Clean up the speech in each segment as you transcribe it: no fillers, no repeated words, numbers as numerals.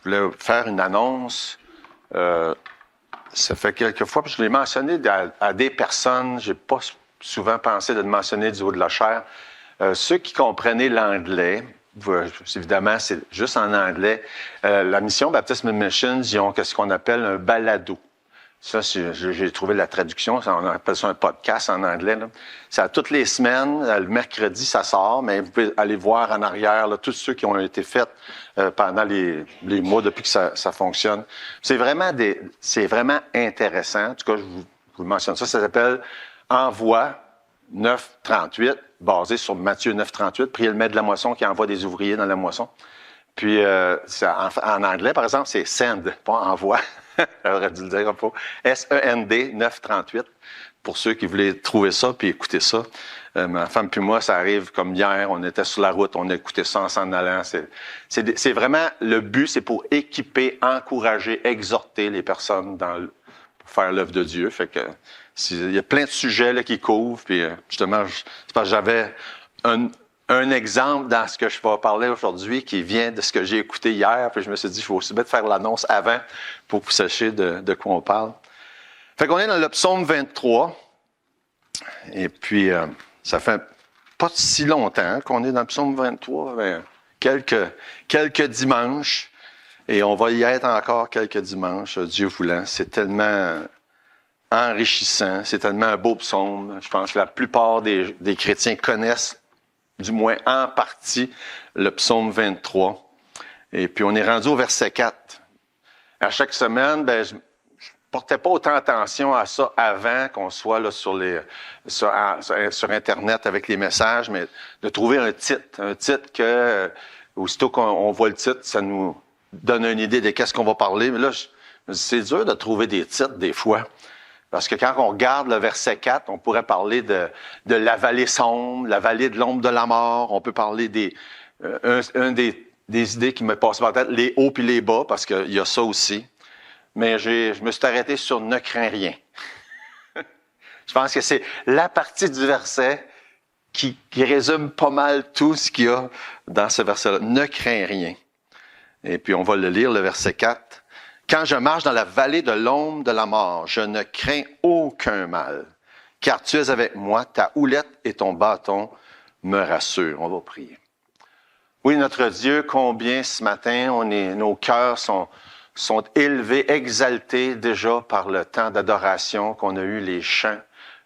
je voulais faire une annonce. Ça fait quelques fois, puis je l'ai mentionné à des personnes. J'ai pas souvent pensé de le mentionner du haut de la chair. Ceux qui comprenaient l'anglais, évidemment, c'est juste en anglais. La mission Baptism Missions, ils ont ce qu'on appelle un balado. Ça, j'ai trouvé la traduction. On appelle ça un podcast en anglais. Là. Ça, toutes les semaines, le mercredi, ça sort, mais vous pouvez aller voir en arrière là, tous ceux qui ont été faits pendant les mois depuis que ça fonctionne. C'est vraiment intéressant. En tout cas, je vous mentionne ça. Ça s'appelle Envoi 938, basé sur Matthieu 938. Priez le maître de la moisson qui envoie des ouvriers dans la moisson. Puis, en anglais, par exemple, c'est send, pas envoi. J'aurais dû le dire un peu. S-E-N-D 938, pour ceux qui voulaient trouver ça puis écouter ça. Ma femme puis moi, ça arrive comme hier, on était sur la route, on a écouté ça en s'en allant. C'est vraiment, le but, c'est pour équiper, encourager, exhorter les personnes pour faire l'œuvre de Dieu. Fait que, il y a plein de sujets là, qui couvrent, puis justement, c'est parce que j'avais un exemple dans ce que je vais parler aujourd'hui qui vient de ce que j'ai écouté hier. Puis je me suis dit, il faut aussi bien faire l'annonce avant pour que vous sachiez de quoi on parle. Fait qu'on est dans le psaume 23. Et puis, ça fait pas si longtemps qu'on est dans le psaume 23. Ben, quelques dimanches. Et on va y être encore quelques dimanches, Dieu voulant. C'est tellement enrichissant. C'est tellement un beau psaume. Je pense que la plupart des chrétiens connaissent du moins en partie, le psaume 23. Et puis, on est rendu au verset 4. À chaque semaine, je portais pas autant attention à ça avant qu'on soit là sur Internet avec les messages, mais de trouver un titre que, aussitôt qu'on voit le titre, ça nous donne une idée de qu'est-ce qu'on va parler. Mais là, c'est dur de trouver des titres des fois. Parce que quand on regarde le verset 4, on pourrait parler de la vallée sombre, la vallée de l'ombre de la mort. On peut parler des idées qui me passent par la tête, les hauts puis les bas, parce qu'il y a ça aussi. Mais je me suis arrêté sur « ne crains rien ». Je pense que c'est la partie du verset qui résume pas mal tout ce qu'il y a dans ce verset-là. « Ne crains rien ». Et puis on va le lire, le verset 4. Quand je marche dans la vallée de l'ombre de la mort, je ne crains aucun mal, car tu es avec moi, ta houlette et ton bâton me rassurent. On va prier. Oui, notre Dieu, combien ce matin nos cœurs sont élevés, exaltés déjà par le temps d'adoration qu'on a eu, les chants,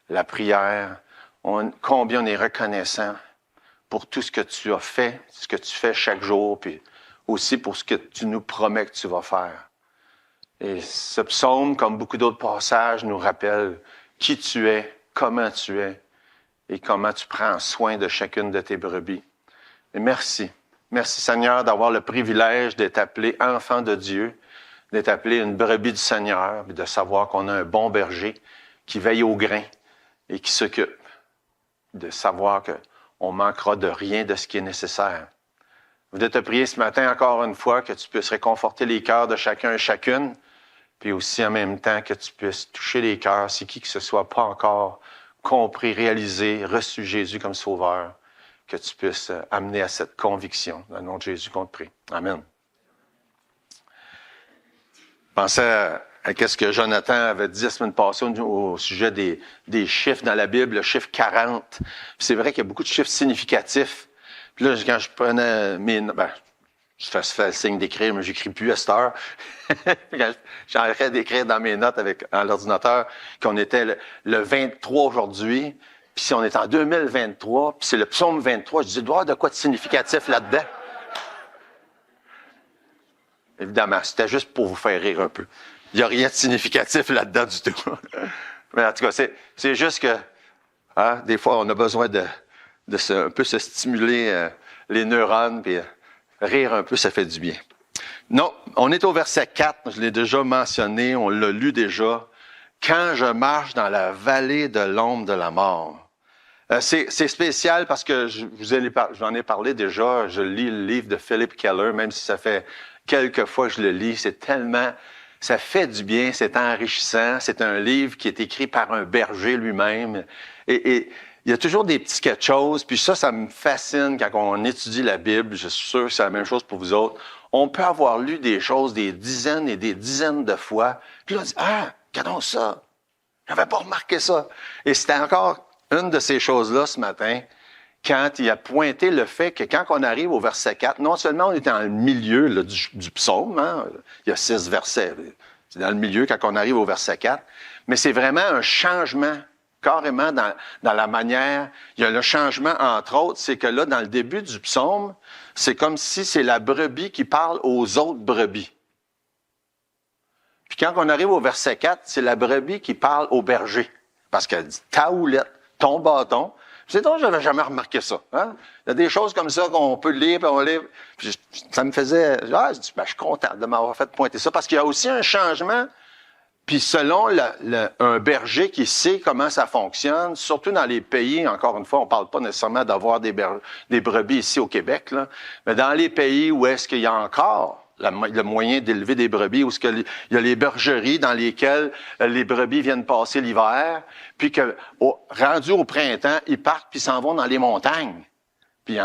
la prière. Combien on est reconnaissant pour tout ce que tu as fait, ce que tu fais chaque jour, puis aussi pour ce que tu nous promets que tu vas faire. Et ce psaume, comme beaucoup d'autres passages, nous rappelle qui tu es, comment tu es et comment tu prends soin de chacune de tes brebis. Et merci. Merci Seigneur d'avoir le privilège d'être appelé enfant de Dieu, d'être appelé une brebis du Seigneur, et de savoir qu'on a un bon berger qui veille au grain et qui s'occupe, de savoir qu'on manquera de rien de ce qui est nécessaire. Je voudrais te prier ce matin encore une fois que tu puisses réconforter les cœurs de chacun et chacune, puis aussi en même temps que tu puisses toucher les cœurs, si qui que ce soit pas encore compris, réalisé, reçu Jésus comme sauveur, que tu puisses amener à cette conviction. Dans le nom de Jésus qu'on te prie. Amen. Pensez à ce que Jonathan avait dit la semaine passée au sujet des chiffres dans la Bible, le chiffre 40. Puis c'est vrai qu'il y a beaucoup de chiffres significatifs. Puis là, quand je prenais je fais le signe d'écrire, mais j'écris plus à cette heure. J'arrêtais d'écrire dans mes notes à l'ordinateur qu'on était le 23 aujourd'hui, puis si on est en 2023, puis c'est le psaume 23, je dis, il doit y avoir de quoi de significatif là-dedans. Évidemment, c'était juste pour vous faire rire un peu. Il n'y a rien de significatif là-dedans du tout. Mais en tout cas, c'est juste que des fois, on a besoin un peu se stimuler les neurones, puis rire un peu, ça fait du bien. Non, on est au verset 4, je l'ai déjà mentionné, on l'a lu déjà. Quand je marche dans la vallée de l'ombre de la mort. C'est spécial parce que j'en ai parlé déjà, je lis le livre de Philip Keller, même si ça fait quelques fois que je le lis, ça fait du bien, c'est enrichissant, c'est un livre qui est écrit par un berger lui-même. Et il y a toujours des petits quelque chose, puis ça me fascine quand on étudie la Bible. Je suis sûr que c'est la même chose pour vous autres. on peut avoir lu des choses des dizaines et des dizaines de fois, puis là, on dit, regardons ça, j'avais pas remarqué ça. Et c'était encore une de ces choses-là ce matin, quand il a pointé le fait que quand on arrive au verset 4, non seulement on est dans le milieu là, du psaume, hein, il y a 6 versets, c'est dans le milieu quand on arrive au verset 4, mais c'est vraiment un changement, carrément dans la manière. Il y a le changement, entre autres, c'est que là, dans le début du psaume, c'est comme si c'est la brebis qui parle aux autres brebis. Puis quand on arrive au verset 4, c'est la brebis qui parle au berger, parce qu'elle dit « ta houlette, ton bâton ». C'est drôle, je n'avais jamais remarqué ça. Hein? Il y a des choses comme ça qu'on peut lire, puis on lit. Puis ça me faisait... je suis content de m'avoir fait pointer ça, parce qu'il y a aussi un changement. Puis selon un berger qui sait comment ça fonctionne, surtout dans les pays, encore une fois, on ne parle pas nécessairement d'avoir des brebis ici au Québec, là, mais dans les pays où est-ce qu'il y a encore le moyen d'élever des brebis, où il y a les bergeries dans lesquelles les brebis viennent passer l'hiver, puis que rendu au printemps, ils partent puis s'en vont dans les montagnes. Puis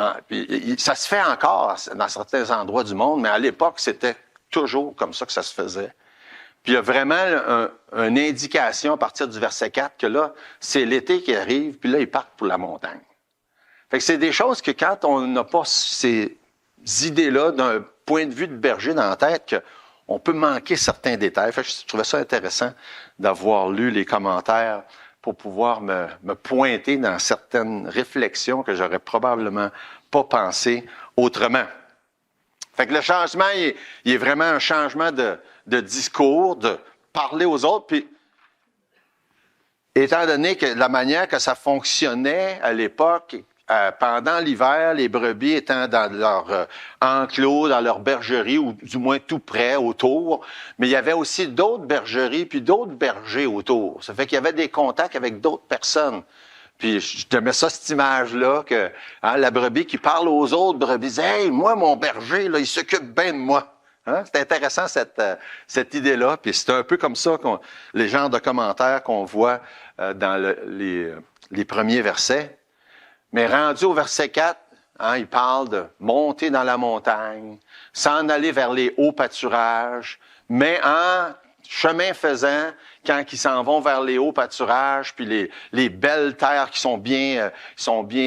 ça se fait encore dans certains endroits du monde, mais à l'époque, c'était toujours comme ça que ça se faisait. Puis il y a vraiment une indication à partir du verset 4 que là, c'est l'été qui arrive, puis là, ils partent pour la montagne. Fait que c'est des choses que quand on n'a pas ces idées-là d'un point de vue de berger dans la tête, qu'on peut manquer certains détails. Fait que je trouvais ça intéressant d'avoir lu les commentaires pour pouvoir me pointer dans certaines réflexions que j'aurais probablement pas pensé autrement. Fait que le changement, il est vraiment un changement de discours, de parler aux autres, puis étant donné que la manière que ça fonctionnait à l'époque, pendant l'hiver, les brebis étant dans leur enclos, dans leur bergerie, ou du moins tout près, autour, mais il y avait aussi d'autres bergeries, puis d'autres bergers autour. Ça fait qu'il y avait des contacts avec d'autres personnes. Puis je te mets ça, cette image-là, que la brebis qui parle aux autres brebis, dit « Hey, moi, mon berger, là, il s'occupe bien de moi. » Hein? C'est intéressant, cette idée-là. Puis c'est un peu comme ça, les genres de commentaires qu'on voit dans les premiers versets. Mais rendu au verset 4, il parle de monter dans la montagne, s'en aller vers les hauts pâturages, mais en chemin faisant, quand ils s'en vont vers les hauts pâturages, puis les belles terres qui sont bien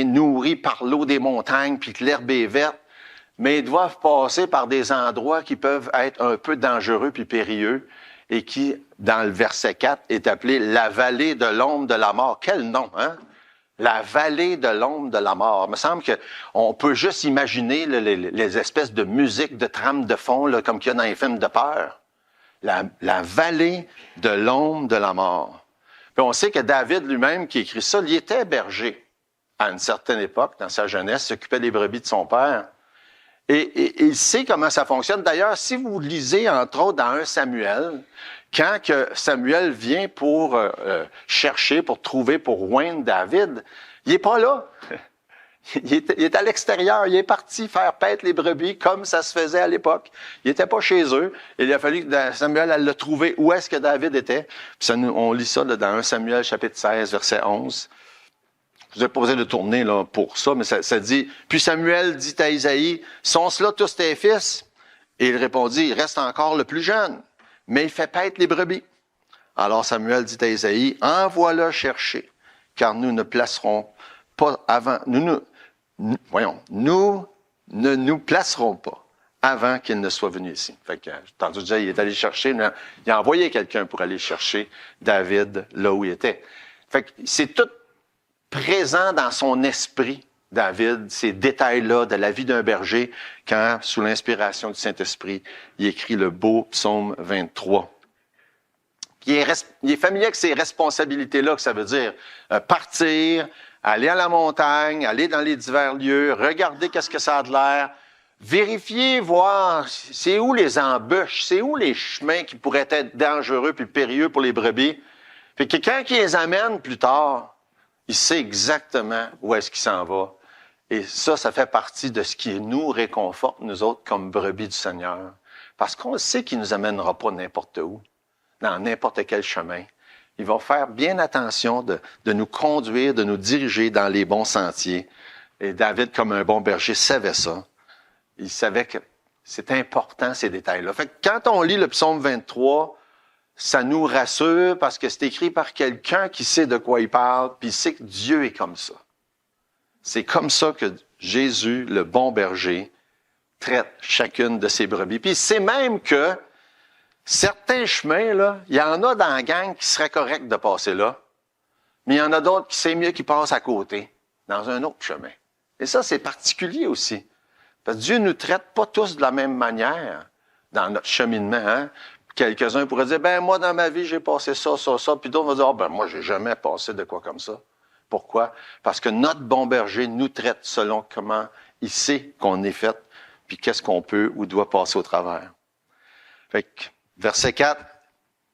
nourries par l'eau des montagnes, puis que l'herbe est verte, mais ils doivent passer par des endroits qui peuvent être un peu dangereux puis périlleux, et qui, dans le verset 4, est appelé la vallée de l'ombre de la mort. Quel nom, hein? La vallée de l'ombre de la mort. Il me semble qu'on peut juste imaginer les espèces de musique, de trame de fond, là, comme qu'il y a dans les films de peur. La vallée de l'ombre de la mort. Puis on sait que David lui-même, qui écrit ça, il était berger à une certaine époque, dans sa jeunesse, s'occupait des brebis de son père. Et il sait comment ça fonctionne. D'ailleurs, si vous lisez, entre autres, dans 1 Samuel, quand que Samuel vient pour chercher, pour trouver, pour oindre David, il n'est pas là. Il est à l'extérieur. Il est parti faire paître les brebis comme ça se faisait à l'époque. Il n'était pas chez eux. Il a fallu que Samuel aille le trouver où est-ce que David était. Puis on lit ça là, dans 1 Samuel chapitre 16, verset 11. Je vous ai pas besoin de tourner là, pour ça, mais ça dit, « Puis Samuel dit à Isaïe, « Sont-ce là tous tes fils? » Et il répondit, « Il reste encore le plus jeune, mais il fait paître les brebis. » Alors Samuel dit à Isaïe, « Envoie-le chercher, car nous ne placerons pas avant... Nous ne nous placerons pas avant qu'il ne soit venu ici. » Fait que, j'ai entendu dire, il est allé chercher, il a envoyé quelqu'un pour aller chercher David là où il était. Fait que c'est tout présent dans son esprit, David, ces détails-là de la vie d'un berger, quand, sous l'inspiration du Saint-Esprit, il écrit le beau psaume 23. Il est familier avec ces responsabilités-là, que ça veut dire partir, aller à la montagne, aller dans les divers lieux, regarder qu'est-ce que ça a de l'air, vérifier, voir c'est où les embûches, c'est où les chemins qui pourraient être dangereux puis périlleux pour les brebis. Fait que quand il les amène plus tard, il sait exactement où est-ce qu'il s'en va. Et ça fait partie de ce qui nous réconforte, nous autres, comme brebis du Seigneur. Parce qu'on sait qu'il ne nous amènera pas n'importe où, dans n'importe quel chemin. Il va faire bien attention de nous conduire, de nous diriger dans les bons sentiers. Et David, comme un bon berger, savait ça. Il savait que C'est important, ces détails-là. Fait que quand on lit le psaume 23, ça nous rassure parce que c'est écrit par quelqu'un qui sait de quoi il parle, puis il sait que Dieu est comme ça. C'est comme ça que Jésus, le bon berger, traite chacune de ses brebis. Puis c'est même que certains chemins, là, il y en a dans la gang qui serait correct de passer là, mais il y en a d'autres qui c'est mieux qu'ils passent à côté, dans un autre chemin. Et ça, c'est particulier aussi. Parce que Dieu ne nous traite pas tous de la même manière dans notre cheminement. Hein? Quelques-uns pourraient dire, ben moi, dans ma vie, j'ai passé ça, ça, ça. Puis d'autres vont dire, ben moi, j'ai jamais passé de quoi comme ça. Pourquoi? Parce que notre bon berger nous traite selon comment il sait qu'on est fait, puis qu'est-ce qu'on peut ou doit passer au travers. Fait que, verset 4,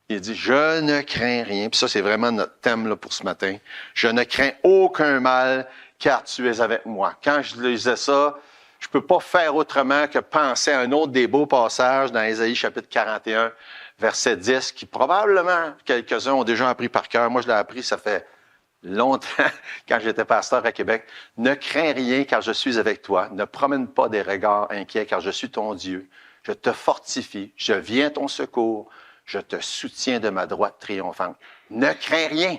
il dit, je ne crains rien. Puis ça, c'est vraiment notre thème là, pour ce matin. Je ne crains aucun mal, car tu es avec moi. Quand je lisais ça, je peux pas faire autrement que penser à un autre des beaux passages dans Ésaïe chapitre 41, verset 10, qui probablement quelques-uns ont déjà appris par cœur. Moi, je l'ai appris, ça fait longtemps, quand j'étais pasteur à Québec. Ne crains rien, car je suis avec toi. Ne promène pas des regards inquiets, car je suis ton Dieu. Je te fortifie, je viens à ton secours, je te soutiens de ma droite triomphante. Ne crains rien,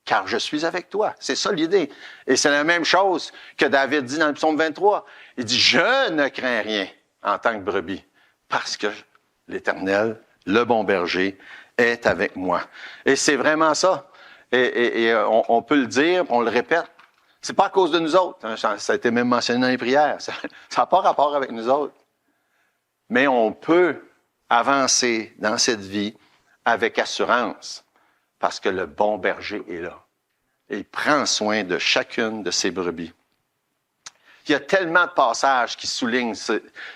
car je suis avec toi. C'est ça l'idée. Et c'est la même chose que David dit dans le psaume 23. Il dit, je ne crains rien en tant que brebis, parce que l'Éternel, le bon berger, est avec moi. Et c'est vraiment ça. Et on peut le dire, on le répète. C'est pas à cause de nous autres. Hein, ça a été même mentionné dans les prières. Ça n'a pas rapport avec nous autres. Mais on peut avancer dans cette vie avec assurance parce que le bon berger est là. Et il prend soin de chacune de ses brebis. Il y a tellement de passages qui soulignent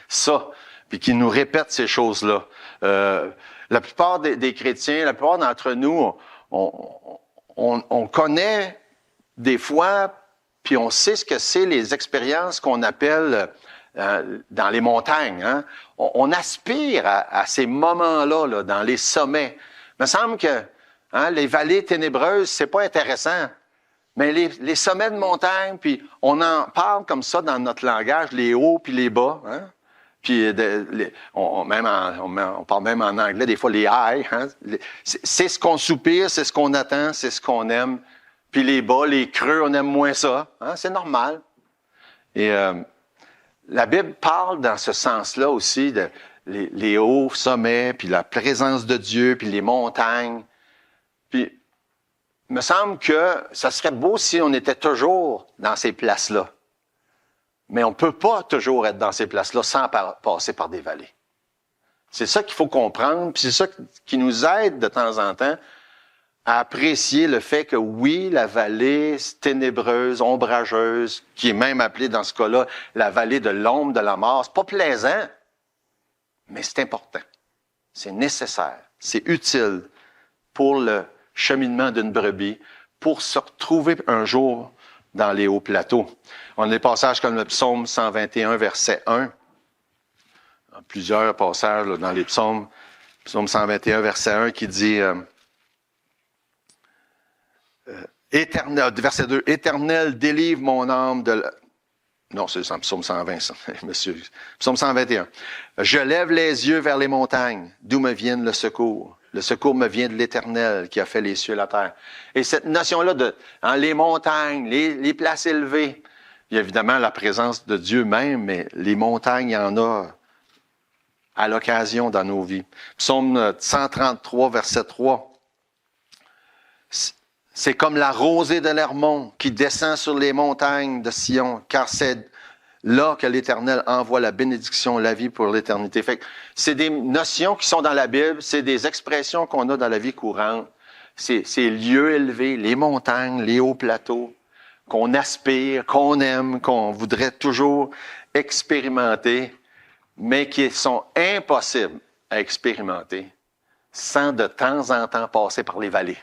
ça, puis qui nous répètent ces choses-là. La plupart des chrétiens, la plupart d'entre nous, on connaît des fois, puis on sait ce que c'est les expériences qu'on appelle dans les montagnes. Hein? On aspire à ces moments-là, là, dans les sommets. Il me semble que les vallées ténébreuses, c'est pas intéressant. Mais les sommets de montagne, puis on en parle comme ça dans notre langage, les hauts puis les bas. Hein? Puis on parle même en anglais des fois les highs. Hein? C'est ce qu'on soupire, c'est ce qu'on attend, c'est ce qu'on aime. Puis les bas, les creux, on aime moins ça. Hein? C'est normal. Et la Bible parle dans ce sens-là aussi de les hauts sommets, puis la présence de Dieu, puis les montagnes. Puis il me semble que ça serait beau si on était toujours dans ces places-là. Mais on ne peut pas toujours être dans ces places-là sans passer par des vallées. C'est ça qu'il faut comprendre, puis c'est ça qui nous aide de temps en temps à apprécier le fait que oui, la vallée ténébreuse, ombrageuse, qui est même appelée dans ce cas-là la vallée de l'ombre de la mort, c'est pas plaisant, mais c'est important. C'est nécessaire, c'est utile pour le cheminement d'une brebis, pour se retrouver un jour dans les hauts plateaux. On a des passages comme le psaume 121, verset 1. Plusieurs passages là, dans les psaumes. Psaume 121, verset 1, qui dit Éternel, verset 2, Éternel, délivre mon âme de la... Non, c'est le psaume 120, ça, monsieur. Psaume 121. Je lève les yeux vers les montagnes, d'où me vienne le secours. Le secours me vient de l'Éternel qui a fait les cieux et la terre. Et cette notion-là de les montagnes, les places élevées, il y a évidemment la présence de Dieu même, mais les montagnes, il y en a à l'occasion dans nos vies. Psaume 133, verset 3. C'est comme la rosée de l'Hermon qui descend sur les montagnes de Sion, car c'est là que l'Éternel envoie la bénédiction, la vie pour l'éternité. Fait que c'est des notions qui sont dans la Bible, c'est des expressions qu'on a dans la vie courante. C'est ces lieux élevés, les montagnes, les hauts plateaux, qu'on aspire, qu'on aime, qu'on voudrait toujours expérimenter, mais qui sont impossibles à expérimenter sans de temps en temps passer par les vallées.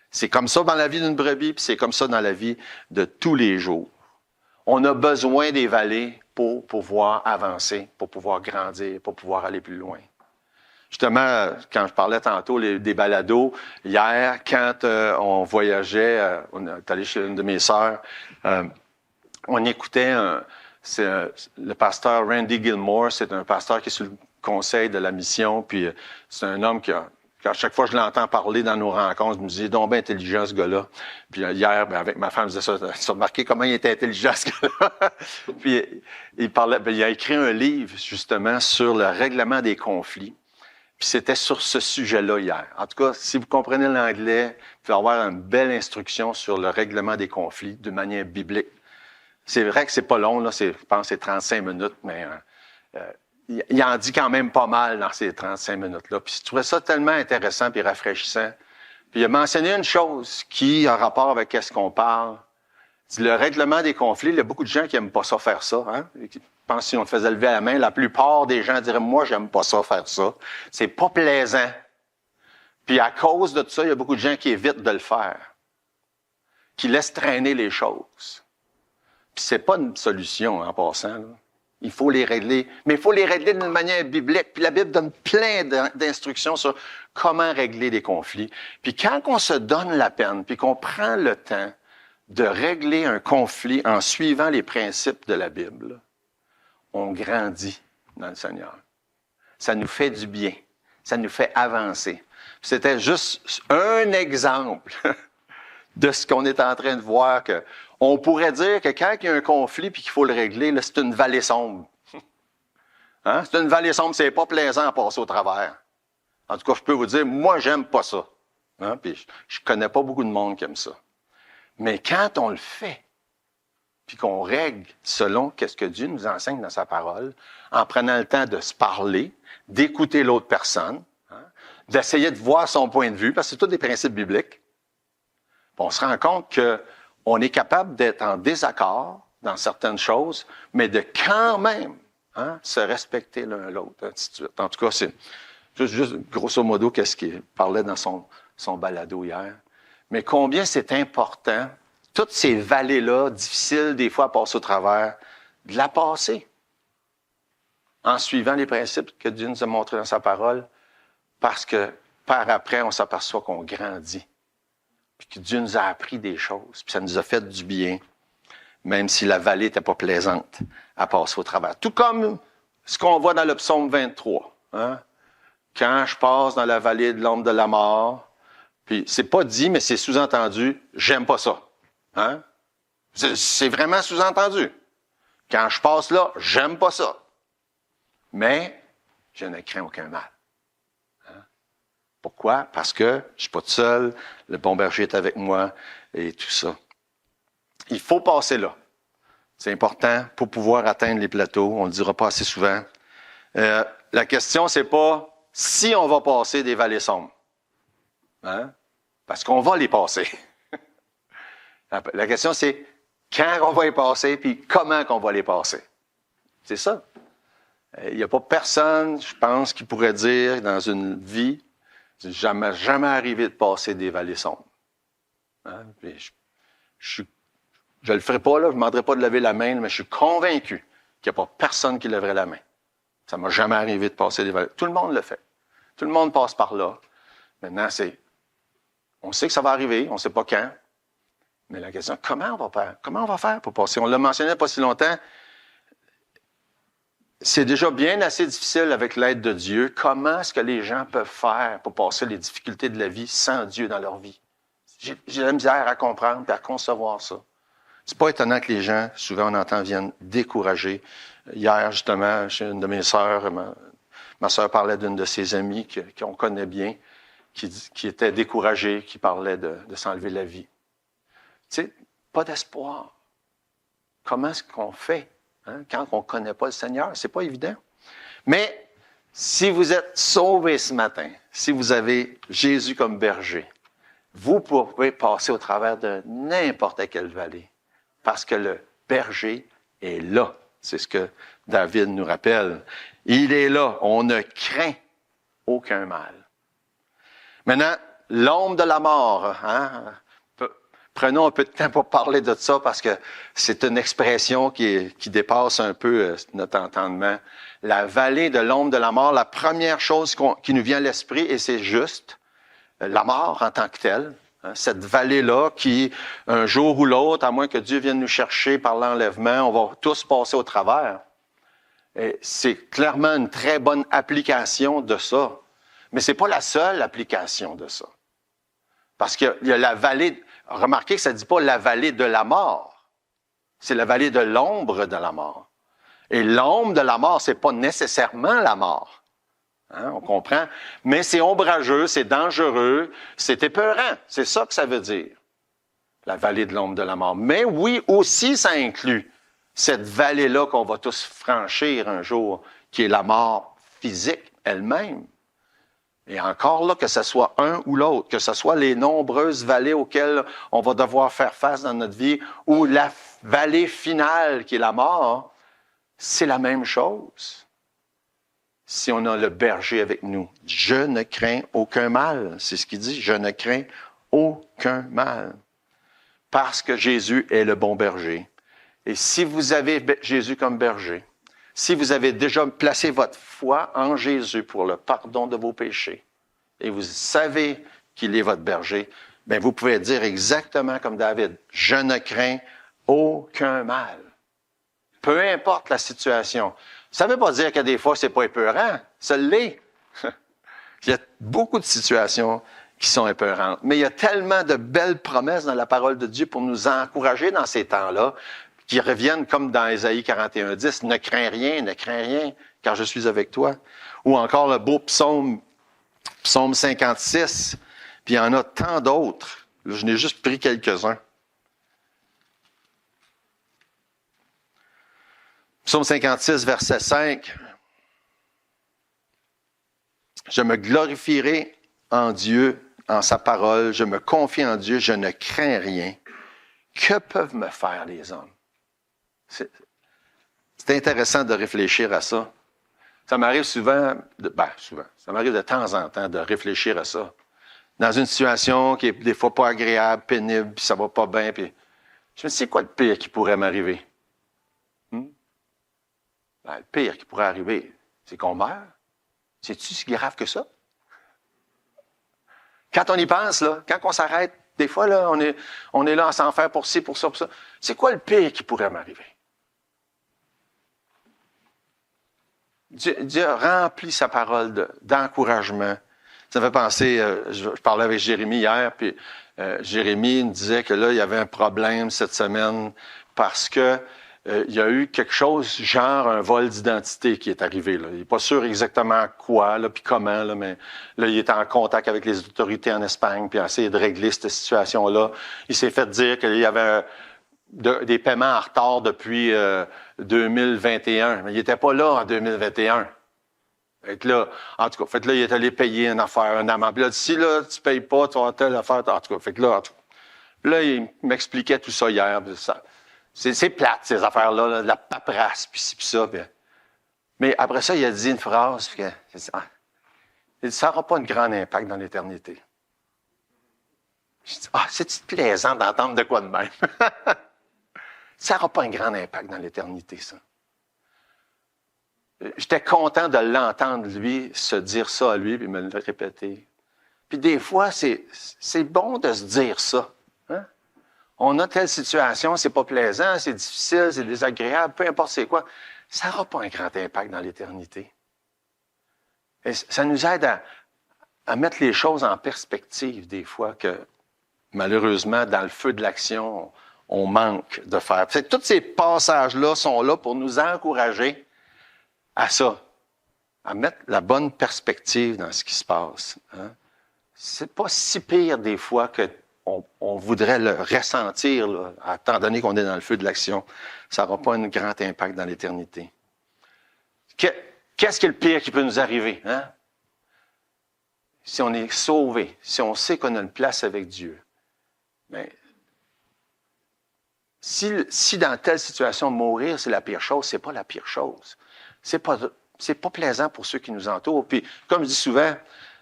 C'est comme ça dans la vie d'une brebis, puis c'est comme ça dans la vie de tous les jours. On a besoin des vallées pour pouvoir avancer, pour pouvoir grandir, pour pouvoir aller plus loin. Justement, quand je parlais tantôt des balados, hier, quand on voyageait, on est allé chez une de mes sœurs, on écoutait le pasteur Randy Gilmore, c'est un pasteur qui est sur le conseil de la mission, puis c'est un homme à chaque fois que je l'entends parler dans nos rencontres, je me dis, donc bien intelligent ce gars-là. Puis hier, avec ma femme, je disais ça, tu as remarqué comment il était intelligent ce gars-là? Puis il a écrit un livre justement sur le règlement des conflits. Puis c'était sur ce sujet-là hier. En tout cas, si vous comprenez l'anglais, vous pouvez avoir une belle instruction sur le règlement des conflits d'une manière biblique. C'est vrai que c'est pas long, là, je pense que c'est 35 minutes, mais il en dit quand même pas mal dans ces 35 minutes-là. Puis je trouvais ça tellement intéressant et rafraîchissant. Puis il a mentionné une chose qui a rapport avec ce qu'on parle. C'est le règlement des conflits. Il y a beaucoup de gens qui n'aiment pas ça faire ça. Hein? Je pense que si on te faisait lever la main, la plupart des gens diraient « Moi, j'aime pas ça faire ça. C'est pas plaisant. » Puis à cause de ça, il y a beaucoup de gens qui évitent de le faire, qui laissent traîner les choses. Puis c'est pas une solution en passant, là. Il faut les régler, mais il faut les régler d'une manière biblique. Puis la Bible donne plein d'instructions sur comment régler des conflits. Puis quand on se donne la peine, puis qu'on prend le temps de régler un conflit en suivant les principes de la Bible, on grandit dans le Seigneur. Ça nous fait du bien. Ça nous fait avancer. C'était juste un exemple de ce qu'on est en train de voir, que on pourrait dire que quand il y a un conflit puis qu'il faut le régler, là, c'est une vallée sombre. Hein? C'est une vallée sombre, c'est pas plaisant à passer au travers. En tout cas, je peux vous dire, moi, j'aime pas ça. Hein? Puis je connais pas beaucoup de monde qui aime ça. Mais quand on le fait, puis qu'on règle selon ce que Dieu nous enseigne dans sa parole, en prenant le temps de se parler, d'écouter l'autre personne, hein? D'essayer de voir son point de vue, parce que c'est tous des principes bibliques, on se rend compte qu'on est capable d'être en désaccord dans certaines choses, mais de quand même se respecter l'un l'autre, ainsi de suite. En tout cas, c'est juste grosso modo qu'est-ce qu'il parlait dans son balado hier. Mais combien c'est important, toutes ces vallées-là, difficiles des fois à passer au travers, de la passer en suivant les principes que Dieu nous a montrés dans sa parole, parce que par après, on s'aperçoit qu'on grandit. Puis que Dieu nous a appris des choses, puis ça nous a fait du bien, même si la vallée n'était pas plaisante à passer au travers. Tout comme ce qu'on voit dans le psaume 23. Hein? Quand je passe dans la vallée de l'ombre de la mort, puis c'est pas dit, mais c'est sous-entendu, j'aime pas ça. Hein? C'est vraiment sous-entendu. Quand je passe là, j'aime pas ça. Mais je ne crains aucun mal. Pourquoi? Parce que je suis pas tout seul, le bon berger est avec moi et tout ça. Il faut passer là. C'est important pour pouvoir atteindre les plateaux. On ne le dira pas assez souvent. La question, c'est pas si on va passer des vallées sombres. Hein? Parce qu'on va les passer. La question, c'est quand on va les passer puis comment qu'on va les passer. C'est ça. Il n'y a pas personne, je pense, qui pourrait dire dans une vie, jamais arrivé de passer des vallées sombres. Hein? Je le ferai pas, là, je ne demanderai pas de lever la main, mais je suis convaincu qu'il n'y a pas personne qui lèverait la main. Ça ne m'a jamais arrivé de passer des vallées. Tout le monde le fait. Tout le monde passe par là. Maintenant, on sait que ça va arriver, on ne sait pas quand. Mais la question, comment on va faire? Comment on va faire pour passer? On l'a mentionné il n'y a pas si longtemps. C'est déjà bien assez difficile avec l'aide de Dieu. Comment est-ce que les gens peuvent faire pour passer les difficultés de la vie sans Dieu dans leur vie? J'ai de la misère à comprendre et à concevoir ça. C'est pas étonnant que les gens, souvent on entend, viennent découragés. Hier, justement, chez une de mes sœurs, ma sœur parlait d'une de ses amies qu'on connaît bien, qui était découragée, qui parlait de s'enlever la vie. Tu sais, pas d'espoir. Comment est-ce qu'on fait? Hein, quand on ne connaît pas le Seigneur, c'est pas évident. Mais si vous êtes sauvés ce matin, si vous avez Jésus comme berger, vous pouvez passer au travers de n'importe quelle vallée, parce que le berger est là. C'est ce que David nous rappelle. Il est là. On ne craint aucun mal. Maintenant, l'ombre de la mort, hein? Prenons un peu de temps pour parler de ça parce que c'est une expression qui dépasse un peu notre entendement. La vallée de l'ombre de la mort, la première chose qui nous vient à l'esprit, et c'est juste, la mort en tant que telle, Hein, cette vallée-là qui, un jour ou l'autre, à moins que Dieu vienne nous chercher par l'enlèvement, on va tous passer au travers. Et c'est clairement une très bonne application de ça. Mais c'est pas la seule application de ça. Parce qu'il y a la vallée, remarquez que ça ne dit pas la vallée de la mort. C'est la vallée de l'ombre de la mort. Et l'ombre de la mort, c'est pas nécessairement la mort. Hein, on comprend? Mais c'est ombrageux, c'est dangereux, c'est épeurant. C'est ça que ça veut dire. La vallée de l'ombre de la mort. Mais oui, aussi, ça inclut cette vallée-là qu'on va tous franchir un jour, qui est la mort physique elle-même. Et encore là, que ce soit un ou l'autre, que ce soit les nombreuses vallées auxquelles on va devoir faire face dans notre vie, ou la vallée finale qui est la mort, c'est la même chose. Si on a le berger avec nous, je ne crains aucun mal. C'est ce qu'il dit, je ne crains aucun mal. Parce que Jésus est le bon berger. Et si vous avez Jésus comme berger, si vous avez déjà placé votre foi en Jésus pour le pardon de vos péchés, et vous savez qu'il est votre berger, bien vous pouvez dire exactement comme David, je ne crains aucun mal. Peu importe la situation. Ça ne veut pas dire que des fois, c'est pas épeurant. Ça l'est. Il y a beaucoup de situations qui sont épeurantes. Mais il y a tellement de belles promesses dans la parole de Dieu pour nous encourager dans ces temps-là, qui reviennent comme dans Ésaïe 41:10, ne crains rien, car je suis avec toi. Ou encore le beau psaume 56, puis il y en a tant d'autres. Je n'ai juste pris quelques-uns. Psaume 56, verset 5. Je me glorifierai en Dieu, en sa parole, je me confie en Dieu, je ne crains rien. Que peuvent me faire les hommes? C'est intéressant de réfléchir à ça. Ça m'arrive souvent, ça m'arrive de temps en temps de réfléchir à ça. Dans une situation qui est des fois pas agréable, pénible, puis ça va pas bien, puis je me dis, c'est quoi le pire qui pourrait m'arriver? Le pire qui pourrait arriver, c'est qu'on meurt. C'est-tu si grave que ça? Quand on y pense, là, quand on s'arrête, des fois, là, on est là à s'en faire pour ci, pour ça, pour ça. C'est quoi le pire qui pourrait m'arriver? Dieu remplit sa parole d'encouragement. Ça me fait penser, je parlais avec Jérémie hier, puis Jérémie me disait que là, il y avait un problème cette semaine parce que il y a eu quelque chose, genre un vol d'identité qui est arrivé. Là. Il n'est pas sûr exactement quoi, là, puis comment, là, mais là, il est en contact avec les autorités en Espagne, puis a essayé de régler cette situation-là. Il s'est fait dire qu'il y avait des paiements en retard depuis 2021, mais il n'était pas là en 2021. Fait que là, en tout cas, il est allé payer une affaire, un amende. Puis là, si là, tu ne payes pas, tu vas telle affaire. En tout cas, là, il m'expliquait tout ça hier. C'est plate, ces affaires-là, là, de la paperasse, puis ci, puis ça. Puis... Mais après ça, il a dit une phrase, il dit, ça n'aura pas un grand impact dans l'éternité. Je dis, c'est plaisant d'entendre de quoi de même. Ça n'aura pas un grand impact dans l'éternité, ça. J'étais content de l'entendre, lui, se dire ça à lui, puis me le répéter. Puis des fois, c'est bon de se dire ça. Hein? On a telle situation, c'est pas plaisant, c'est difficile, c'est désagréable, peu importe c'est quoi. Ça n'aura pas un grand impact dans l'éternité. Et ça nous aide à mettre les choses en perspective des fois que, malheureusement, dans le feu de l'action, on manque de faire. Tous ces passages-là sont là pour nous encourager à ça, à mettre la bonne perspective dans ce qui se passe. Hein? C'est pas si pire des fois qu'on voudrait le ressentir, là, étant donné qu'on est dans le feu de l'action. Ça n'aura pas un grand impact dans l'éternité. Qu'est-ce qui est le pire qui peut nous arriver? Hein? Si on est sauvé, si on sait qu'on a une place avec Dieu, mais si dans telle situation, mourir, c'est la pire chose, c'est pas la pire chose. C'est pas plaisant pour ceux qui nous entourent. Puis, comme je dis souvent,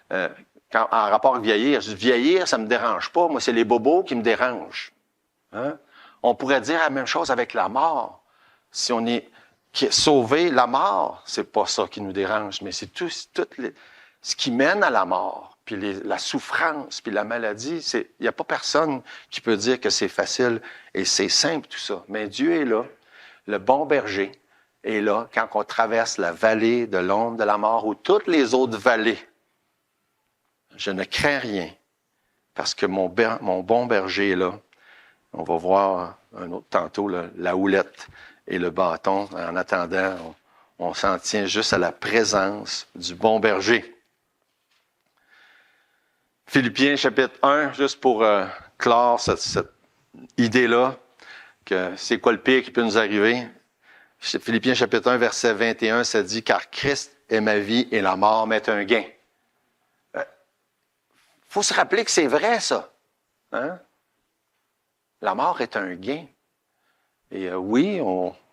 en rapport avec vieillir, je dis, vieillir, ça me dérange pas. Moi, c'est les bobos qui me dérangent. Hein? On pourrait dire la même chose avec la mort. Si on est sauvé, la mort, c'est pas ça qui nous dérange, mais c'est tout ce qui mène à la mort. puis la souffrance, puis la maladie. Il n'y a pas personne qui peut dire que c'est facile et c'est simple tout ça. Mais Dieu est là, le bon berger est là quand on traverse la vallée de l'ombre de la mort ou toutes les autres vallées. Je ne crains rien parce que mon bon berger est là. On va voir un autre tantôt la houlette et le bâton. En attendant, on s'en tient juste à la présence du bon berger. Philippiens chapitre 1, juste pour clore cette idée-là, que c'est quoi le pire qui peut nous arriver. Philippiens chapitre 1, verset 21, ça dit « Car Christ est ma vie et la mort m'est un gain ». Faut se rappeler que c'est vrai, ça. Hein? La mort est un gain. Et oui,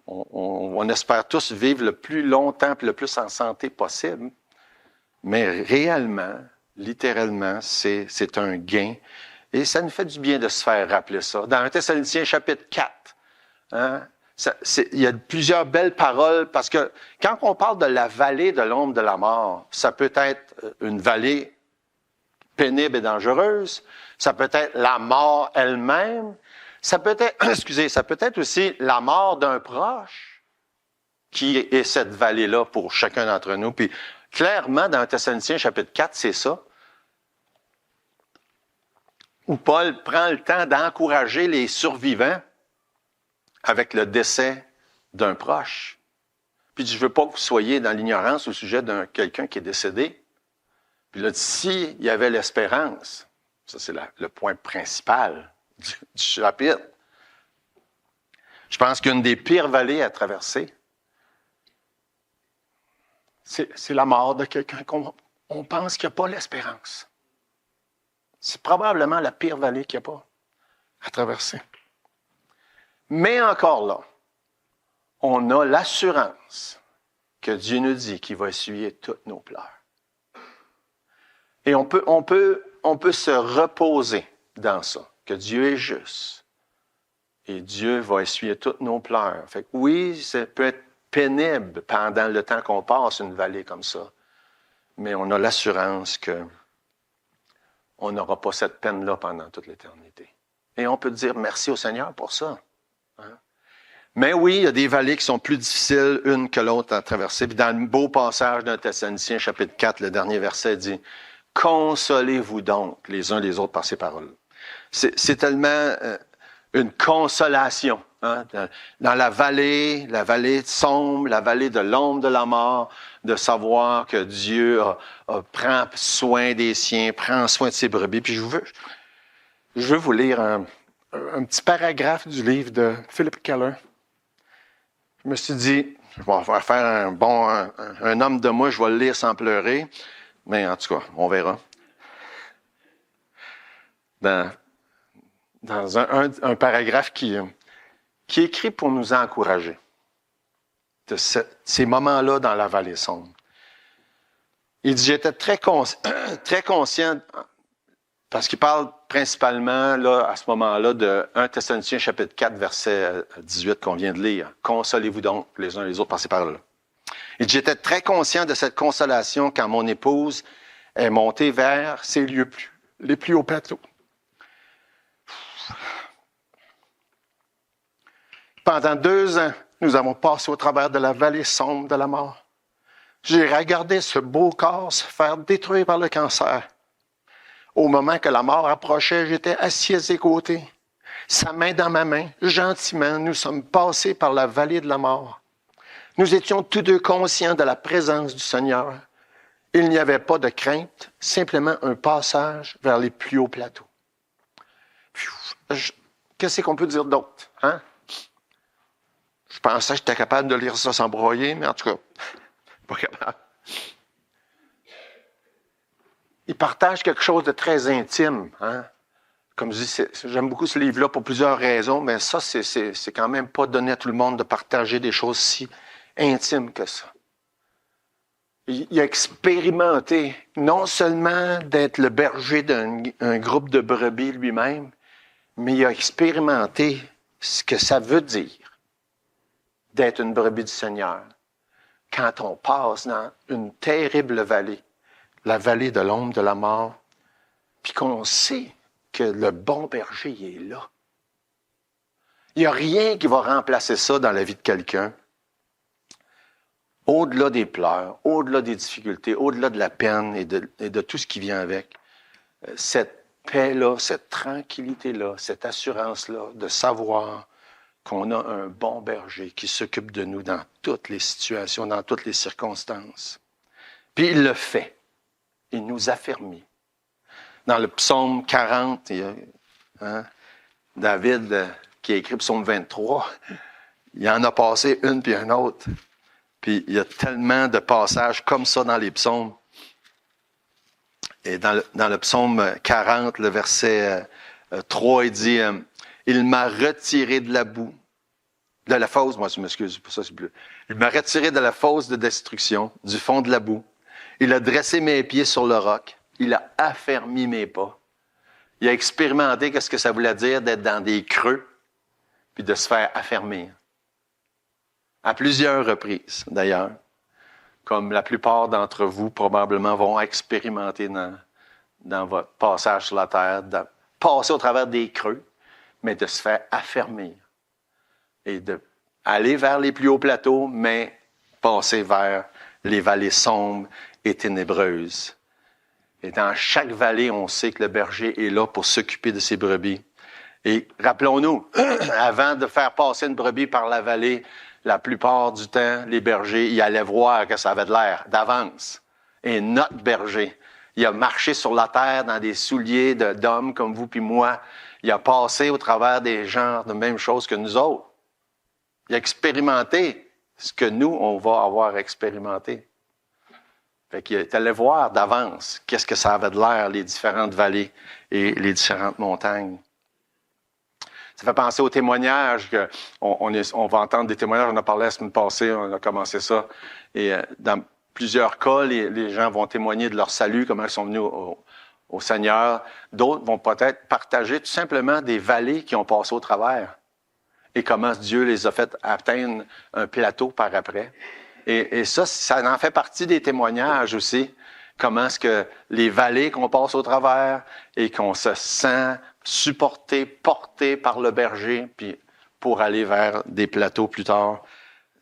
on espère tous vivre le plus longtemps et le plus en santé possible. Mais réellement, littéralement, c'est un gain. Et ça nous fait du bien de se faire rappeler ça. Dans 1 Thessaloniciens chapitre 4, hein, il y a plusieurs belles paroles parce que quand on parle de la vallée de l'ombre de la mort, ça peut être une vallée pénible et dangereuse, ça peut être la mort elle-même, ça peut être, ça peut être aussi la mort d'un proche qui est cette vallée-là pour chacun d'entre nous. Puis clairement, dans 1 Thessaloniciens chapitre 4, c'est ça, où Paul prend le temps d'encourager les survivants avec le décès d'un proche. Puis je ne veux pas que vous soyez dans l'ignorance au sujet de quelqu'un qui est décédé. Puis là, s'il y avait l'espérance, ça c'est le point principal du chapitre, je pense qu'une des pires vallées à traverser, c'est la mort de quelqu'un qu'on pense qu'il n'y a pas l'espérance. C'est probablement la pire vallée qu'il n'y a pas à traverser. Mais encore là, on a l'assurance que Dieu nous dit qu'il va essuyer toutes nos pleurs. Et on peut se reposer dans ça, que Dieu est juste. Et Dieu va essuyer toutes nos pleurs. Fait que oui, ça peut être pénible pendant le temps qu'on passe une vallée comme ça. Mais on a l'assurance que on n'aura pas cette peine-là pendant toute l'éternité. Et on peut dire merci au Seigneur pour ça. Hein? Mais oui, il y a des vallées qui sont plus difficiles une que l'autre à traverser. Puis dans le beau passage d'un Thessaloniciens, chapitre 4, le dernier verset dit « Consolez-vous donc les uns les autres par ces paroles. » C'est tellement une consolation. Hein? Dans la vallée sombre, la vallée de l'ombre de la mort, de savoir que Dieu prend soin des siens, prend soin de ses brebis. Puis je veux vous lire un petit paragraphe du livre de Philip Keller. Je me suis dit, je vais faire un homme de moi, je vais le lire sans pleurer. Mais en tout cas, on verra. Dans un paragraphe qui est écrit pour nous encourager de ces moments-là dans la vallée sombre. Il dit, j'étais très conscient, parce qu'il parle principalement, là, à ce moment-là, de 1 Thessaloniciens chapitre 4, verset 18 qu'on vient de lire. « Consolez-vous donc les uns les autres par ces paroles-là. » Il dit, j'étais très conscient de cette consolation quand mon épouse est montée vers ces lieux les plus hauts plateaux. Pendant 2 ans, nous avons passé au travers de la vallée sombre de la mort. J'ai regardé ce beau corps se faire détruire par le cancer. Au moment que la mort approchait, j'étais assis à ses côtés. Sa main dans ma main, gentiment, nous sommes passés par la vallée de la mort. Nous étions tous deux conscients de la présence du Seigneur. Il n'y avait pas de crainte, simplement un passage vers les plus hauts plateaux. Qu'est-ce qu'on peut dire d'autre? Hein? Je pensais que j'étais capable de lire ça sans broyer, mais en tout cas, pas capable. Il partage quelque chose de très intime. Hein? Comme je dis, j'aime beaucoup ce livre-là pour plusieurs raisons, mais ça, c'est quand même pas donné à tout le monde de partager des choses si intimes que ça. Il a expérimenté non seulement d'être le berger d'un groupe de brebis lui-même, mais il a expérimenté ce que ça veut dire d'être une brebis du Seigneur quand on passe dans une terrible vallée, la vallée de l'ombre de la mort, puis qu'on sait que le bon berger il est là. Il n'y a rien qui va remplacer ça dans la vie de quelqu'un. Au-delà des pleurs, au-delà des difficultés, au-delà de la peine et de tout ce qui vient avec, cette paix-là, cette tranquillité-là, cette assurance-là de savoir qu'on a un bon berger qui s'occupe de nous dans toutes les situations, dans toutes les circonstances. Puis il le fait. Il nous affermit. Dans le psaume 40, David, qui a écrit psaume 23, il en a passé une puis une autre. Puis il y a tellement de passages comme ça dans les psaumes. Et dans le psaume 40, le verset 3, il dit « Il m'a retiré de la boue, de la fosse, moi je m'excuse, pour ça c'est bleu. Il m'a retiré de la fosse de destruction, du fond de la boue. Il a dressé mes pieds sur le roc. Il a affermi mes pas. Il a expérimenté qu'est-ce que ça voulait dire d'être dans des creux, puis de se faire affermir. À plusieurs reprises, d'ailleurs, comme la plupart d'entre vous probablement vont expérimenter dans votre passage sur la terre, de passer au travers des creux, mais de se faire affermir et d'aller vers les plus hauts plateaux, mais passer vers les vallées sombres et ténébreuses. Et dans chaque vallée, on sait que le berger est là pour s'occuper de ses brebis. Et rappelons-nous, avant de faire passer une brebis par la vallée, la plupart du temps, les bergers, ils allaient voir que ça avait de l'air d'avance. Et notre berger, il a marché sur la terre dans des souliers d'hommes comme vous puis moi. Il a passé au travers des genres de même choses que nous autres. Il a expérimenté ce que nous, on va avoir expérimenté. Fait qu'il est allé voir d'avance qu'est-ce que ça avait de l'air, les différentes vallées et les différentes montagnes. Ça fait penser aux témoignages, on va entendre des témoignages, on a parlé la semaine passée, on a commencé ça. Et dans plusieurs cas, les gens vont témoigner de leur salut, comment ils sont venus au Seigneur. D'autres vont peut-être partager tout simplement des vallées qui ont passé au travers et comment Dieu les a fait atteindre un plateau par après. Et ça en fait partie des témoignages aussi. Comment est-ce que les vallées qu'on passe au travers et qu'on se sent supporté, porté par le berger, puis pour aller vers des plateaux plus tard.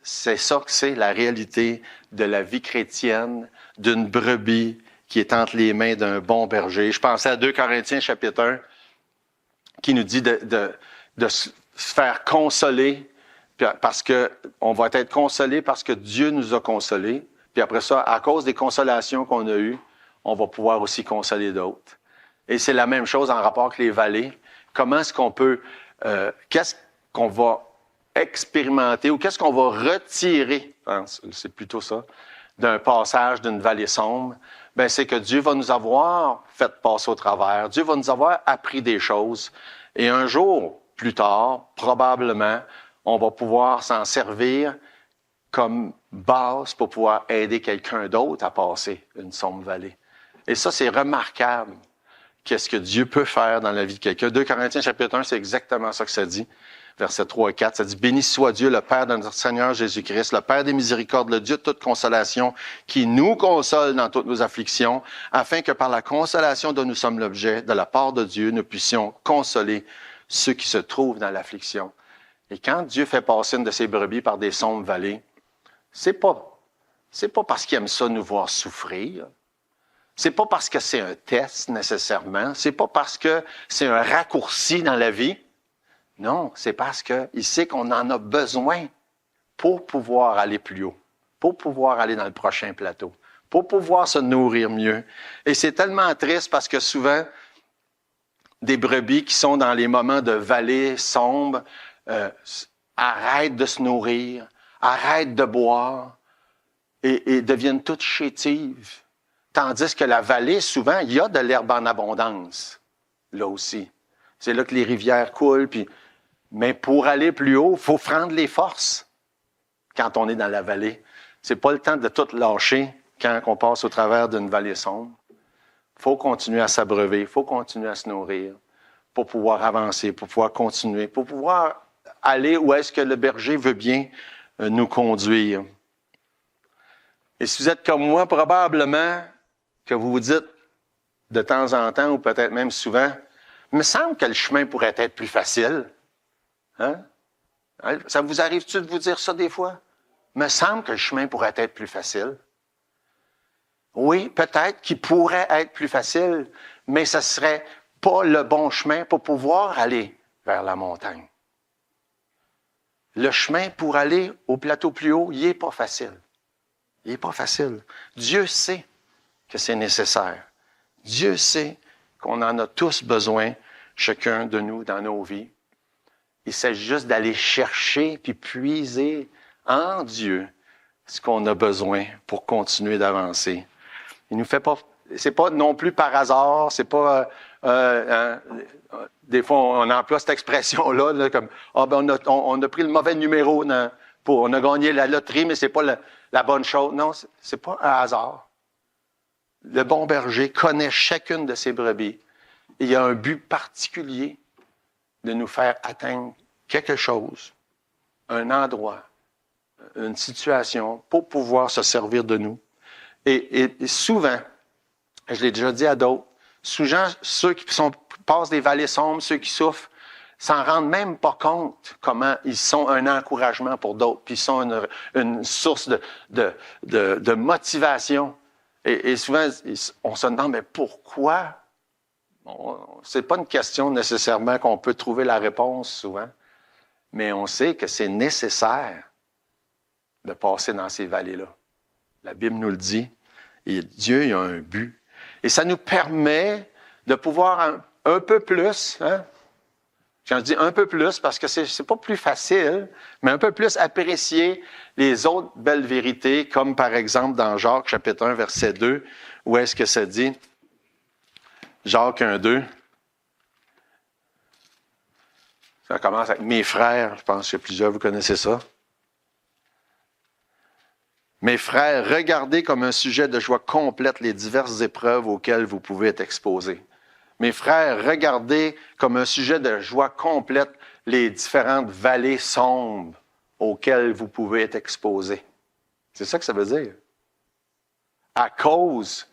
C'est ça que c'est la réalité de la vie chrétienne, d'une brebis qui est entre les mains d'un bon berger. Je pensais à 2 Corinthiens chapitre 1, qui nous dit de se faire consoler, parce que on va être consolé parce que Dieu nous a consolés. Puis après ça, à cause des consolations qu'on a eues, on va pouvoir aussi consoler d'autres. Et c'est la même chose en rapport avec les vallées. Comment est-ce qu'on peut, qu'est-ce qu'on va expérimenter ou qu'est-ce qu'on va retirer, c'est plutôt ça, d'un passage d'une vallée sombre? Ben, c'est que Dieu va nous avoir fait passer au travers. Dieu va nous avoir appris des choses. Et un jour, plus tard, probablement, on va pouvoir s'en servir comme base pour pouvoir aider quelqu'un d'autre à passer une sombre vallée. Et ça, c'est remarquable. Qu'est-ce que Dieu peut faire dans la vie de quelqu'un. 2 Corinthiens chapitre 1, c'est exactement ça que ça dit. Versets 3 et 4, ça dit « Béni soit Dieu, le Père de notre Seigneur Jésus-Christ, le Père des miséricordes, le Dieu de toute consolation, qui nous console dans toutes nos afflictions, afin que par la consolation dont nous sommes l'objet, de la part de Dieu, nous puissions consoler ceux qui se trouvent dans l'affliction. » Et quand Dieu fait passer une de ses brebis par des sombres vallées, c'est pas parce qu'il aime ça nous voir souffrir. C'est pas parce que c'est un test nécessairement. C'est pas parce que c'est un raccourci dans la vie. Non, c'est parce qu'il sait qu'on en a besoin pour pouvoir aller plus haut, pour pouvoir aller dans le prochain plateau, pour pouvoir se nourrir mieux. Et c'est tellement triste parce que souvent, des brebis qui sont dans les moments de vallée sombre arrêtent de se nourrir, arrêtent de boire et deviennent toutes chétives. Tandis que la vallée, souvent, il y a de l'herbe en abondance, là aussi. C'est là que les rivières coulent. Mais pour aller plus haut, il faut prendre les forces quand on est dans la vallée. C'est pas le temps de tout lâcher quand on passe au travers d'une vallée sombre. Il faut continuer à s'abreuver, il faut continuer à se nourrir pour pouvoir avancer, pour pouvoir continuer, pour pouvoir aller où est-ce que le berger veut bien nous conduire. Et si vous êtes comme moi, probablement que vous vous dites, de temps en temps, ou peut-être même souvent, il me semble que le chemin pourrait être plus facile. Hein? Ça vous arrive-tu de vous dire ça des fois? Il me semble que le chemin pourrait être plus facile. Oui, peut-être qu'il pourrait être plus facile, mais ce ne serait pas le bon chemin pour pouvoir aller vers la montagne. Le chemin pour aller au plateau plus haut, il n'est pas facile. Il n'est pas facile. Dieu sait que c'est nécessaire. Dieu sait qu'on en a tous besoin, chacun de nous, dans nos vies. Il s'agit juste d'aller chercher puis puiser en Dieu ce qu'on a besoin pour continuer d'avancer. Il nous fait pas, c'est pas non plus par hasard, c'est pas, des fois on emploie cette expression-là, là, comme, on a pris le mauvais numéro, on a gagné la loterie, mais c'est pas la bonne chose. Non, c'est pas un hasard. Le bon berger connaît chacune de ses brebis. Et il y a un but particulier de nous faire atteindre quelque chose, un endroit, une situation pour pouvoir se servir de nous. Et souvent, je l'ai déjà dit à d'autres, souvent ceux qui passent des vallées sombres, ceux qui souffrent, s'en rendent même pas compte comment ils sont un encouragement pour d'autres, puis ils sont une source de motivation. Et souvent, on se demande, mais pourquoi? C'est pas une question nécessairement qu'on peut trouver la réponse souvent, mais on sait que c'est nécessaire de passer dans ces vallées-là. La Bible nous le dit, et Dieu il a un but. Et ça nous permet de pouvoir un peu plus, hein? Quand je dis un peu plus, parce que c'est pas plus facile, mais un peu plus apprécier les autres belles vérités, comme par exemple dans Jacques chapitre 1, verset 2, où est-ce que ça dit? Jacques 1, 2. Ça commence avec « Mes frères », je pense que plusieurs vous connaissez ça. « Mes frères, regardez comme un sujet de joie complète les diverses épreuves auxquelles vous pouvez être exposés. » Mes frères, regardez comme un sujet de joie complète les différentes vallées sombres auxquelles vous pouvez être exposés. C'est ça que ça veut dire. À cause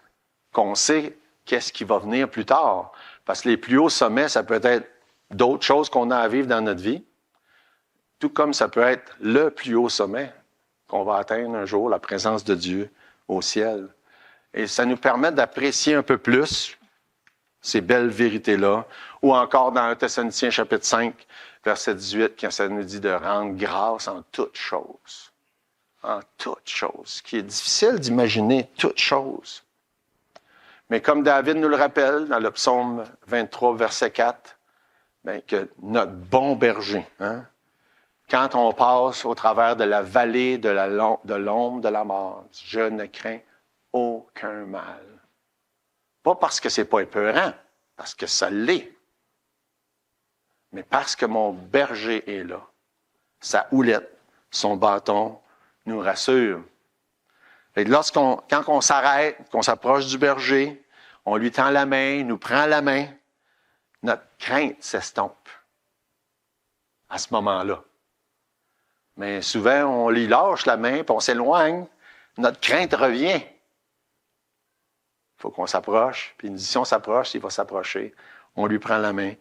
qu'on sait qu'est-ce qui va venir plus tard. Parce que les plus hauts sommets, ça peut être d'autres choses qu'on a à vivre dans notre vie, tout comme ça peut être le plus haut sommet qu'on va atteindre un jour, la présence de Dieu au ciel. Et ça nous permet d'apprécier un peu plus ces belles vérités-là, ou encore dans 1 Thessaloniciens chapitre 5, verset 18, quand ça nous dit de rendre grâce en toutes choses. En toutes choses. Ce qui est difficile d'imaginer toutes choses. Mais comme David nous le rappelle dans le psaume 23, verset 4, bien, que notre bon berger, hein, quand on passe au travers de la vallée de l'ombre de la mort, je ne crains aucun mal. Pas parce que c'est pas épeurant, parce que ça l'est, mais parce que mon berger est là. Sa houlette, son bâton nous rassure. Et quand on s'arrête, qu'on s'approche du berger, on lui tend la main, il nous prend la main, notre crainte s'estompe à ce moment-là. Mais souvent, on lui lâche la main, puis on s'éloigne, notre crainte revient. Il faut qu'on s'approche, puis il nous dit, si on s'approche, il va s'approcher. On lui prend la main,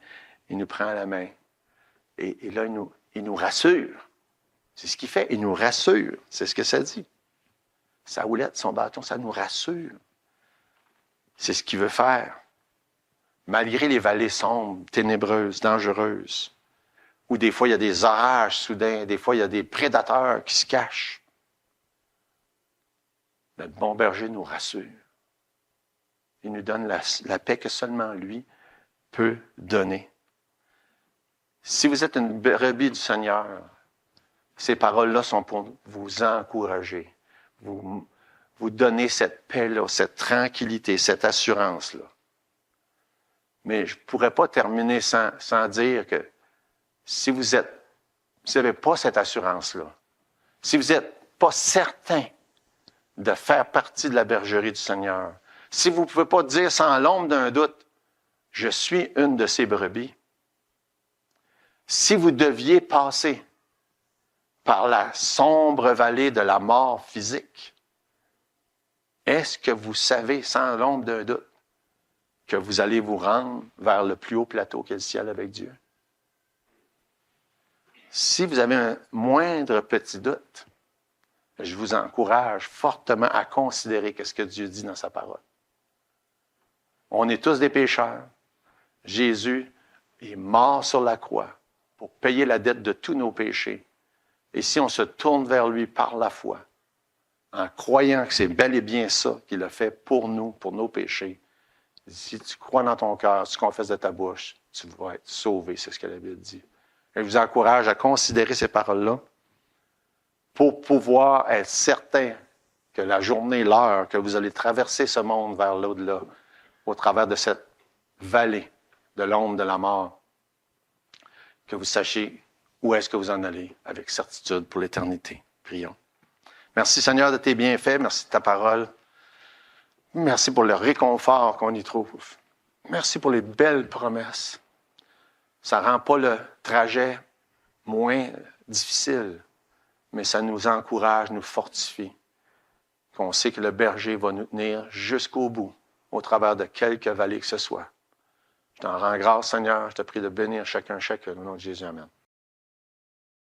il nous prend la main. Et là, il nous rassure. C'est ce qu'il fait, il nous rassure. C'est ce que ça dit. Sa houlette, son bâton, ça nous rassure. C'est ce qu'il veut faire. Malgré les vallées sombres, ténébreuses, dangereuses, où des fois il y a des orages soudains, des fois il y a des prédateurs qui se cachent, notre bon berger nous rassure. Il nous donne la paix que seulement lui peut donner. Si vous êtes une brebis du Seigneur, ces paroles-là sont pour vous encourager, vous donner cette paix-là, cette tranquillité, cette assurance-là. Mais je ne pourrais pas terminer sans dire que si vous n'avez pas cette assurance-là, si vous n'êtes pas certain de faire partie de la bergerie du Seigneur, si vous ne pouvez pas dire sans l'ombre d'un doute, je suis une de ces brebis, si vous deviez passer par la sombre vallée de la mort physique, est-ce que vous savez sans l'ombre d'un doute que vous allez vous rendre vers le plus haut plateau qu'est le ciel avec Dieu. Si vous avez un moindre petit doute, je vous encourage fortement à considérer ce que Dieu dit dans sa parole. On est tous des pécheurs. Jésus est mort sur la croix pour payer la dette de tous nos péchés. Et si on se tourne vers lui par la foi, en croyant que c'est bel et bien ça qu'il a fait pour nous, pour nos péchés, si tu crois dans ton cœur, tu confesses de ta bouche, tu vas être sauvé, c'est ce que la Bible dit. Je vous encourage à considérer ces paroles-là pour pouvoir être certain que la journée, l'heure, que vous allez traverser ce monde vers l'au-delà, au travers de cette vallée de l'ombre de la mort, que vous sachiez où est-ce que vous en allez avec certitude pour l'éternité. Prions. Merci Seigneur de tes bienfaits, merci de ta parole. Merci pour le réconfort qu'on y trouve. Merci pour les belles promesses. Ça ne rend pas le trajet moins difficile, mais ça nous encourage, nous fortifie. Qu'on sait que le berger va nous tenir jusqu'au bout, au travers de quelque vallée que ce soit. Je t'en rends grâce, Seigneur. Je te prie de bénir chacun, au nom de Jésus. Amen.